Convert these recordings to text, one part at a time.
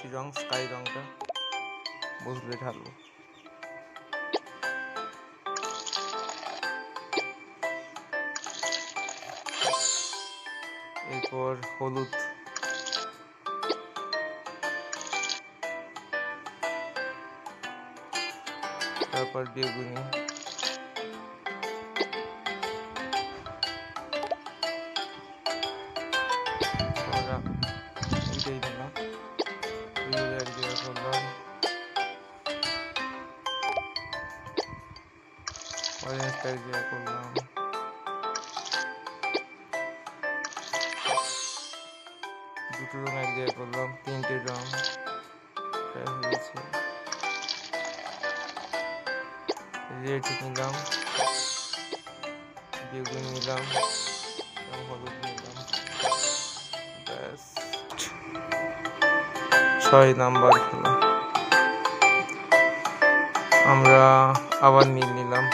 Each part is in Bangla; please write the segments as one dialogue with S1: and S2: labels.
S1: আকাশি রং স্কাই রংটা বোতলে ঢালবো। এরপর হলুদ, তারপর বেগুনি, আমরা এইটাই নিলাম, এক জায়গায় করলাম, অরেঞ্জটা এক জায়গায় করলাম, দুটো রং এক জায়গায় করলাম, তিনটে রং হয়ে গেছে। রেড নিলাম, বেগুনি নিলাম, হলুদ নিলাম, ব্যাস 6 নাম্বার খেলা। আমরা আবার নীল নিলাম,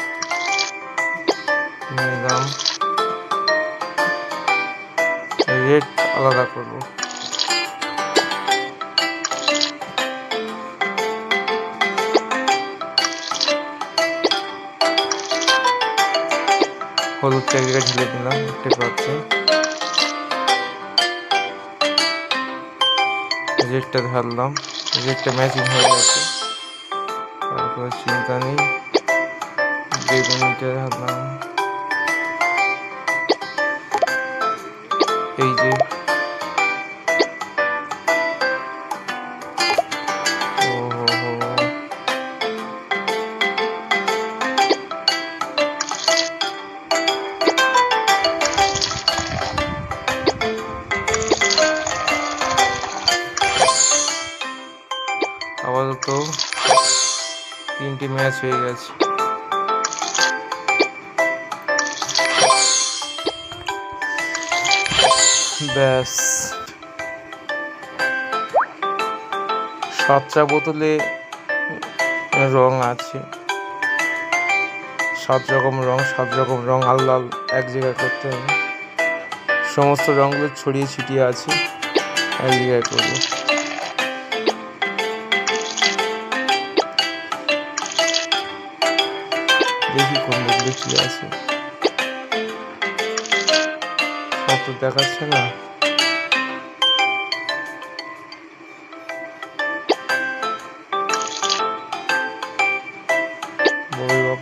S1: রেড আলাদা করব। হলুদ এক জায়গায় ঢেলে দিলাম, দেখতে পাচ্ছি রেডটা ঢাললাম, রেডটা ম্যাচিং হয়ে গেছে, তারপর চিন্তা নেই, বেগুনিটা ঢাললাম, এই যে আপাতত 3টে ম্যাচ হয়ে গেছে। ব্যাস 7টা বোতলে রং আছে, 7 রকম রং আলাদা এক জায়গায় করতে হবে। সমস্ত রঙগুলো ছড়িয়ে ছিটিয়ে আছে, এক জায়গায় করবো। দেখি কোন বোতলে কি আছে, সব তো দেখাচ্ছে না।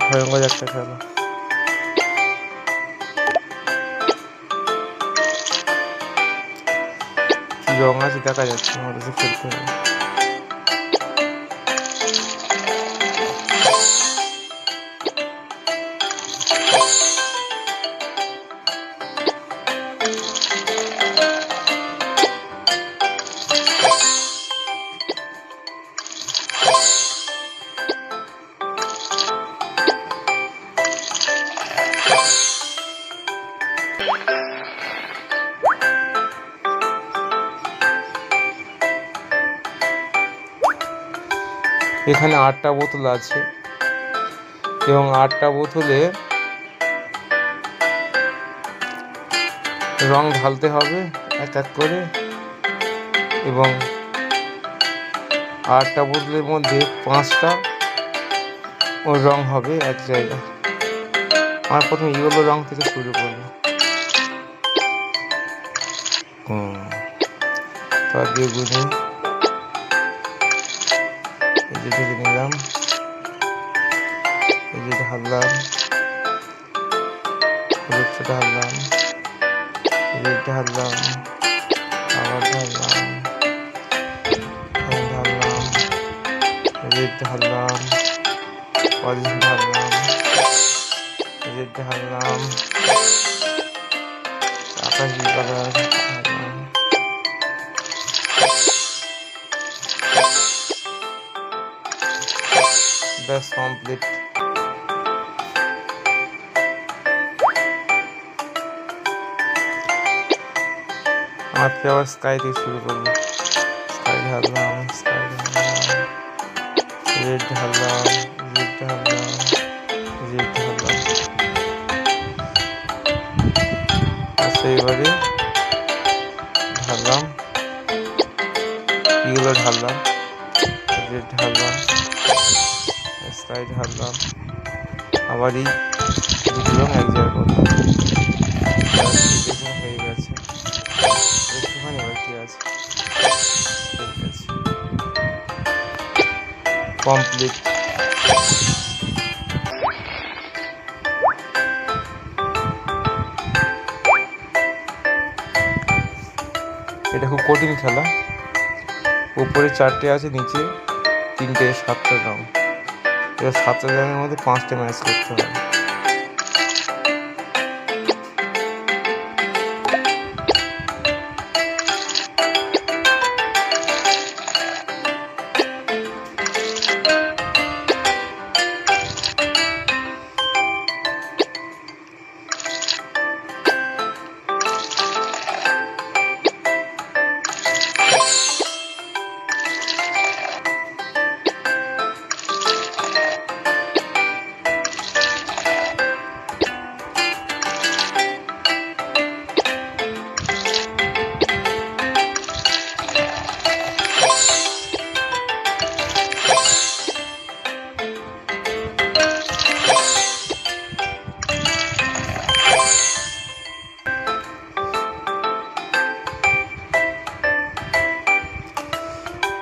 S1: ভয়ঙ্কর একটা খেলা। কি রং আছে দেখা যাচ্ছে, আমাদের খেলতে হবে। এখানে 8টা বোতল আছে এবং 8টা বোতলে রং ঢালতে হবে এক এক করে, এবং 8টা বোতলের মধ্যে 5টা ওর রং হবে এক জায়গায়। আমার প্রথমে ইয়েলো রং থেকে শুরু করবো। তার বেগুনি এই যে ঢেলে নিলাম, এই যে ঢাললাম, হলুদটা ঢাললাম, রেড ঢাললাম, আবার ঢাললাম, ঢাললাম, রেড ঢাললাম, অরেঞ্জ ঢাললাম, রেড ঢাললাম, আকাশি কালার ঢাললাম, ব্যাস কমপ্লিট। আজকে আবার স্কাই দিয়ে শুরু করবো। স্কাই ঢাললাম, রেড ঢাললাম, আচ্ছা এবারে ঢাললাম এগুলো ঢাললাম, রেড ঢাললাম, স্কাই ঢাললাম, আবার এই দুটো রং এক জায়গায় করলাম। দেখুন হয়ে গেছে, একটুখানি বাকি আছে, ঠিক আছে, কমপ্লিট। এটা খুব কঠিন খেলা, উপরে 4টে আছে, নিচে 3টে, 7টা রং। এবার 7টা রঙের মধ্যে 5টে ম্যাচ করতে হবে।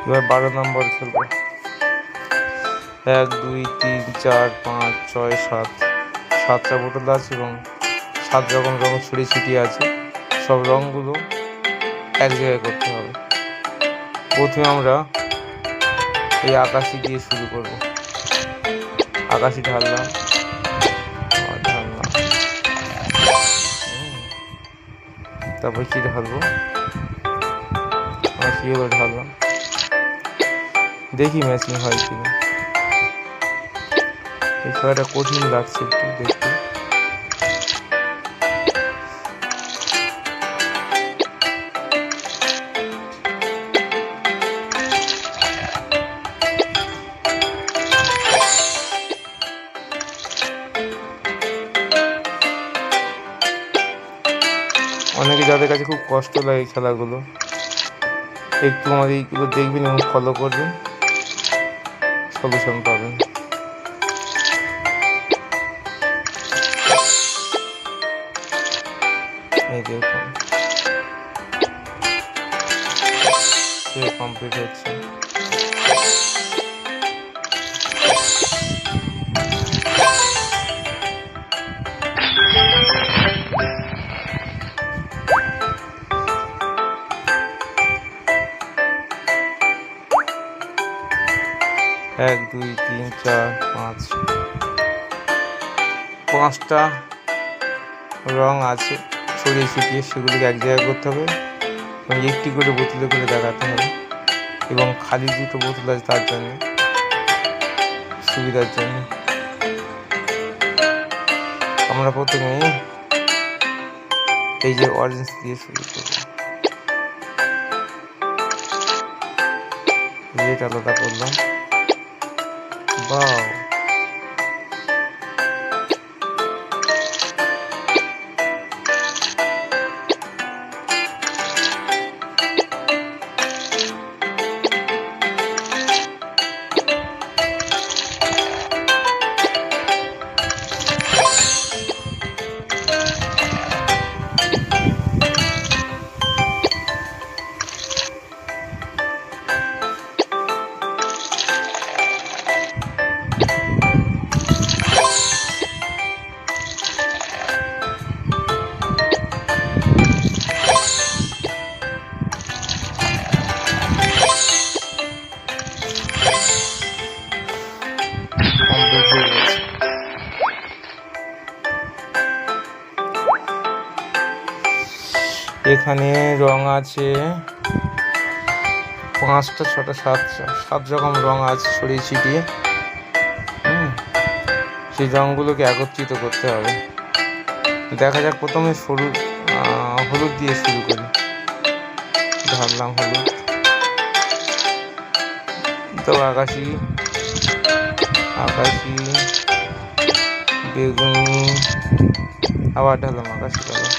S1: এবার 12 নম্বর খেলবো। 1 2 3 4 5 6 7, 7টা বোতল আছে এবং 7 রকম রং ছড়িয়ে ছিটিয়ে আছে। সব রঙগুলো এক জায়গায় করতে হবে। প্রথমে আমরা এই আকাশি দিয়ে শুরু করব। আকাশি ঢাললাম, তারপর কি ঢালবো, আকাশিগুলো ঢাললাম, দেখি ম্যাচিং হয় কিনা। এই খেলাটা কঠিন লাগছে একটু দেখতে। অনেকে যাদের কাছে খুব কষ্ট লাগে খেলাগুলো, একটু আমাদের এইগুলো দেখবেন এবং ফলো করবেন, সলিউশন পাবেন। এই দেখুন কমপ্লিট হচ্ছে। এক দুই তিন চার পাঁচ, 5টা রং আছে ছড়িয়ে ছিটিয়ে, সেগুলিকে এক জায়গায় করতে হবে এবং একটি করে বোতলে করে দেখাতে হবে। এবং খালি 2টো বোতল আছে তার জন্য, সুবিধার জন্য আমরা প্রথমে এই যে অরেঞ্জ দিয়ে শুরু করব, রেড আলাদা করলাম। বাও, এখানে রং আছে 5টা 6টা 7 রকম রং আছে ছড়িয়ে ছিটিয়ে। সেই রঙগুলোকে একত্রিত করতে হবে। দেখা যাক, প্রথমে হলুদ দিয়ে শুরু করি। ঢাললাম হলুদ, তো আকাশি, বেগুনি, আবার ঢাললাম আকাশি কালার।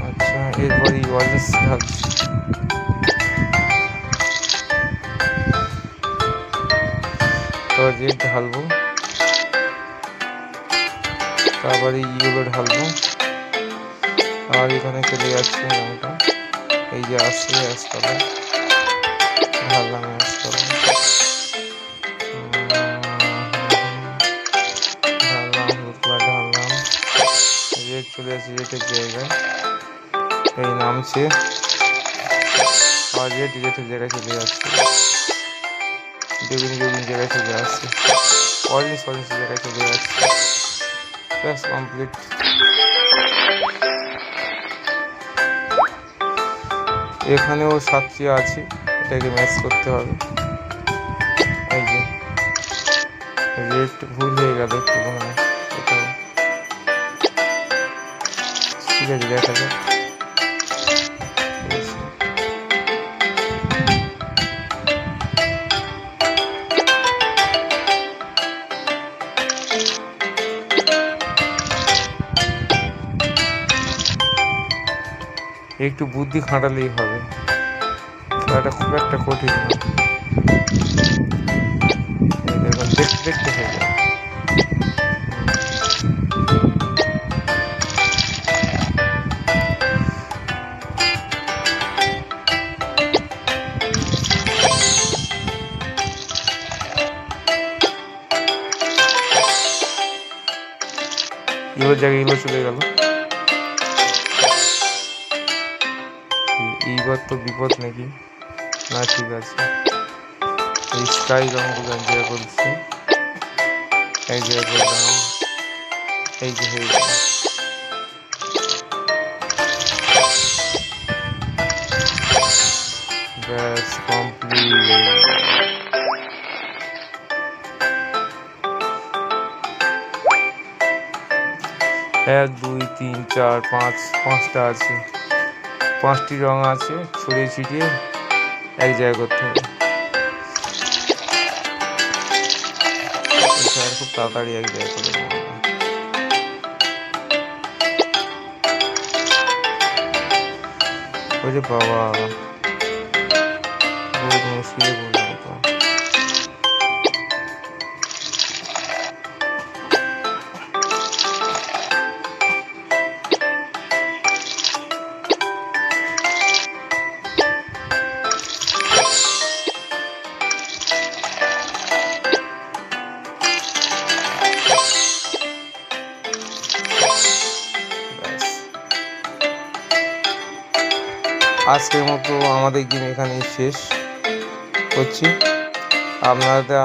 S1: আচ্ছা, এরপরই অরেঞ্জ ঢালছি। তো রেড ঢালবো, তারপরে ইয়েলো ঢালবো। আর এখানে চলে যাচ্ছে রঙটা, এই যে আসছে অ্যাশ কালার, ঢাললাম অ্যাশ কালার, ঢাললাম হলুদ কালার, ঢাললাম রেড, চলে আসছে রেডের জায়গায়, এই নামছে আর রেড রেডের জায়গায় চলে যাচ্ছে, বেগুনি বেগুনি জায়গায় চলে আসছে, অরেঞ্জ অরেঞ্জ জায়গায় চলে যাচ্ছে। ব্যাস কমপ্লিট। এখানেও সাতটি আছে, এটাকে ম্যাচ করতে হবে। এই যে রেড ভুল হয়ে গেল একটু মনে হয়, এটাও ঠিক আছে, দেখা যাক। একটু বুদ্ধি খাটালেই হবে, খেলাটা খুব একটা কঠিন না। এই দেখুন, দেখতে দেখতে হয়ে যায়। ইলোর জায়গায় ইলো চলে গেল, এইবার তো বিপদ নাকি? না ঠিক আছে, এই স্কাই রঙগুলো এক জায়গায় করছি, এক জায়গায় করলাম, এই যে হয়ে গেল। ব্যাস কমপ্লিট। 1 2 3 4 5, পাঁচটা আছে, 5টি রং আছে, ছড়িয়ে ছিটিয়ে এক জায়গায় করতে হবে। খুব তাড়াতাড়ি এক জায়গায় করে নেওয়া হবে। ওরে বাবা, বহুত মুশকিলে পড়লাম তো। আজকের মতো আমাদের গেম এখানেই শেষ করছি। আপনারা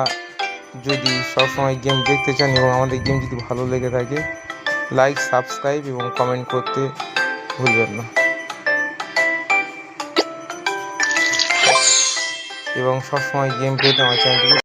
S1: যদি সবসময় গেম দেখতে চান এবং আমাদের গেম যদি ভালো লেগে থাকে, লাইক, সাবস্ক্রাইব এবং কমেন্ট করতে ভুলবেন না। এবং সবসময় গেম পেতে আমার চ্যানেলটিকে